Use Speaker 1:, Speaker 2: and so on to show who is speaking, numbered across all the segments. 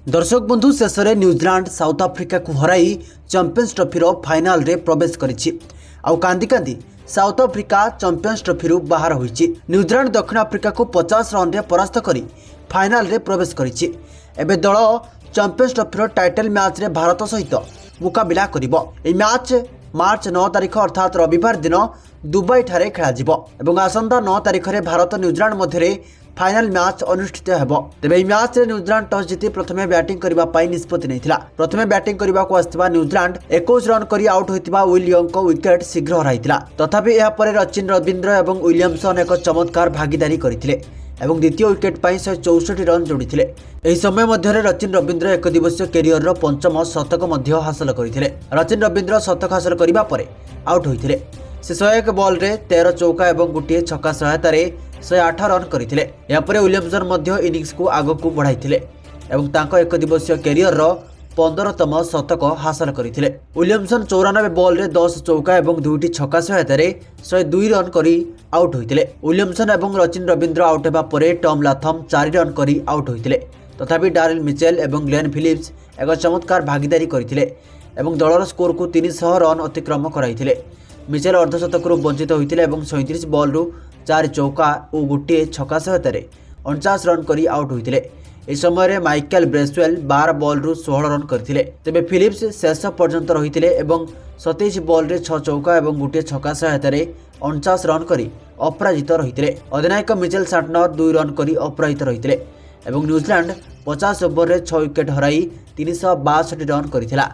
Speaker 1: दर्शक बंधु शेष में न्यूजीलैंड साउथ आफ्रिका को हराई चैंपियंस ट्रॉफी फाइनाल रे प्रवेश करिछि। आउ कांदी कांदी साउथ आफ्रिका चैंपियंस ट्रॉफी बाहर होइछि। न्यूजीलैंड दक्षिण आफ्रिका को 50 रन रे परास्त करी फाइनाल रे प्रवेश करिछि। एबे दल चैंपियंस ट्रॉफी टाइटल मैच रे भारत सहित मुकाबिला करिबो। ए मैच मार्च 9 तारिख अर्थात रविवार दिन दुबई ठारे खेला जिवो एवं आसंता 9 तारिख रे भारत न्यूजीलैंड मध्य फाइनल मैच अनुष्ठित हेबो। तेबे मैच रे न्यूजीलैंड टॉस जीति प्रथमे बैटिंग करबा पई निष्पत्ति नैथिला। प्रथमे बैटिंग करबा को आस्थिबा न्यूजीलैंड 21 रन करी आउट होइतिबा विलियम को विकेट शीघ्र हराइतिला। तथापि एहा परे रचिन रविंद्र एवं विलियमसन एक चमत्कार भागीदारी करथिले एवं द्वितीय विकेट पाई 164 रन जोड़िथिले। एही समय मध्य रचिन रविंद्र एक दिवसीय कैरियर रो पंचम शतक मध्य हासिल करथिले। रचिन रविंद्र शतक हासिल करिबा परे आउट होइथिले। से 101 बॉल रे 13 चौका एवं गोटे छक्का सहायता रे 108 रन करथिले। या परे विलियमसन मध्य इनिंग्स को आगो को बढ़ाइथिले एवं तांको एक दिवसीय कैरियर रो 15तम शतक हासिल करथिले। विलियमसन 94 बॉल रे 10 चौका एवं दुईटी छक्का सहायता रे 102 रन करी आउट होइथिले। विलियमसन एवं रचिन रविंद्र आउट हेबा परे टॉम लाथम 4 रन करी आउट होइथिले। तथापि डारेल मिचेल एवं ग्लेन फिलिप्स एक चमत्कार भागीदारी करथिले एवं दलर स्कोर को 300 रन अतिक्रम कराइथिले। मिचेल अर्धशतक वंचित होइथिले एवं 37 बॉल रु 4 चौका और गोटे छक्का सहायता रे 49 रन करी आउट होइथिले। इस समय माइकल ब्रेसवेल 12 बॉल रु 16 रन करथिले। तेबे फिलिप्स शेष पर्यंत रहिथिले एवं 27 बॉल रे 6 चौका एवं गोटे छक्का सहायता रे 49 रन करी अपराजित रहिथिले। अधिनायक मिचेल साटनर 2 रन करी अपराजित रहिथिले एवं न्यूजीलैंड 50 ओवर रे 6 विकेट हराई 362 रन करथिला,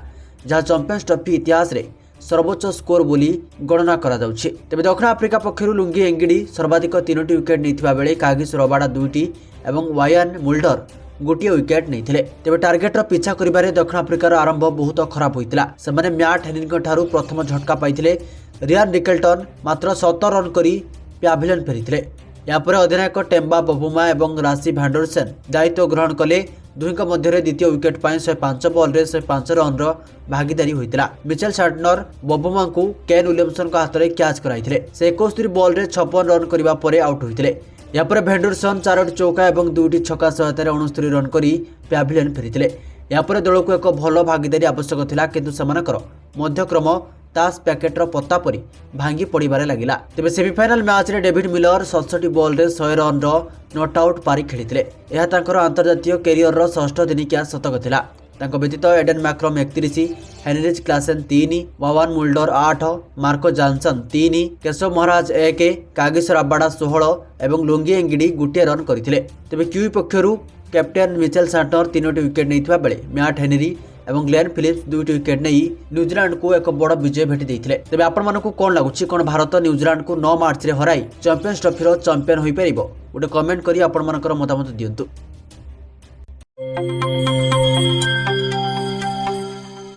Speaker 1: जहाँ चैंपियंस ट्रॉफी इतिहास रे सर्वोच्च स्कोर बोली गणना करा जाउछि। तेबे दक्षिण आफ्रिका पक्षरु लुंगी एंगिडी सर्वाधिक 3टी विकेट नैथिबा बेले कागिस रबाडा 2टी एवं वायान मुल्डर गोटे विकेट नैथिले। तेबे टार्गेट रो पीछा करिबारे दक्षिण आफ्रिकार आरंभ बहुत खराब होइतिला। सेमाने मैट हेनिंग ठारू प्रथम झटका पाइथिले। रियान रिकेल्टन मात्र 17 रन करी पैभिलियन फेरिथिले। या परे अधिनायक टेम्बा बबुमा एवं राशि भैंडरसन दायित्व ग्रहण कले। दुहींक मध्य द्वितीय विकेट पाई 105 बॉल रे 105 रन रो भागीदारी होइतिला। मिचेल साटनर बबुमा को केन विलियमसन को हाथ रे कैच कराइथिले। से 71 बॉल रे 56 रन करिबा परे आउट होइतिले। या परे भेंडरसन 4टी चौका एवं 2टी छक्का सहायता रे 69 रन करी पैभिलियन फेरिथिले। या परे दल को एक भल भागीदारी आवश्यक थिला, किंतु समानकर मध्यक्रम तास पैकेट रो पत्ता परी भांगी पड़िबारे लागिला। तेबे सेमीफाइनल मैच रे डेविड मिलर 67 बॉल रे 100 रन रो नॉट आउट पारी खेलिथिले। यह तांकर अंतर्जातीय कैरियर रो षष्ठ दिनिकिया शतक थिला। तांको व्यतीत Aiden Markram 31, Heinrich Klaasen 3, Wiaan Mulder 8, Marco Jansen 3, Keshav Maharaj 1, Kagiso Rabada 16 एवं लुंगी एंगिडी गोटे रन करथिले। तेबे क्यू पक्षरु कैप्टेन मिचेल साटनर 3टी विकेट नैथिबा बेले मैट हेनरी एवं ग्लेन फिलिप्स 2टी विकेट नहीं न्यूजीलैंड को एक बड़ विजय भेटी देइथिले। तेबे आपण मानकु कोन लागुछि, कोन भारत न्यूजीलैंड को 9 मार्च रे हराई चैंपियंस ट्रॉफी रो चैंपियन होई परिबो? गोटे कमेंट करी आपण मानकर मतामत दियंतु।